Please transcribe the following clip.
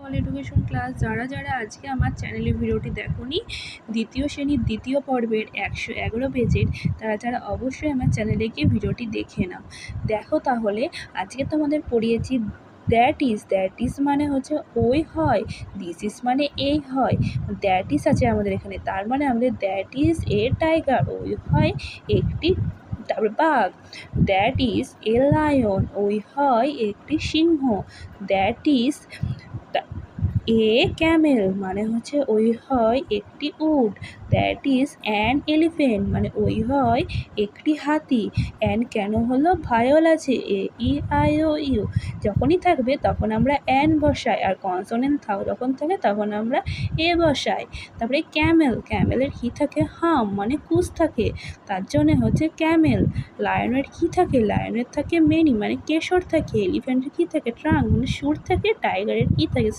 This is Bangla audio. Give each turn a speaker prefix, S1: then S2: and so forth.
S1: All education class. যারা আজকে আমার চ্যানেলে ভিডিওটি দেখোনি, দ্বিতীয় শ্রেণীর দ্বিতীয় পর্বের 111 পেজের, তারা অবশ্যই আমার চ্যানেলে গিয়ে ভিডিওটি দেখে নাও। দেখো তাহলে আজকে তোমাদের পড়িয়েছি দ্যাট ইজ মানে হচ্ছে ওই হয়, দিস ইজ মানে এই হয়, দ্যাট ইজ আছে আমাদের এখানে, তার মানে আমাদের দ্যাট ইজ এ টাইগার, ওই হয় একটি বাঘ। দ্যাট ইজ এ লায়ন, ওই হয় একটি সিংহ। দ্যাট ইজ এ ক্যামেল মানে হচ্ছে ওই হয় একটি উট। দ্যাট ইজ অ্যান এলিফেন্ট মানে ওই হয় একটি হাতি। অ্যান কেন হলো, ভায়োল আছে, এ ই আই ও ইউ যখনই থাকবে তখন আমরা অ্যান বসাই, আর কনসোনেন্ট যখন থাকে তখন আমরা এ বসাই। তারপরে ক্যামেলের কি থাকে, হাম মানে কুচ থাকে, তার জন্য হচ্ছে ক্যামেল। লায়নের কি থাকে, লায়নের থাকে মেনি মানে কেশর থাকে। এলিফ্যান্টের কি থাকে, ট্রাঙ্ক মানে সুর থাকে। টাইগারের কি থাকে,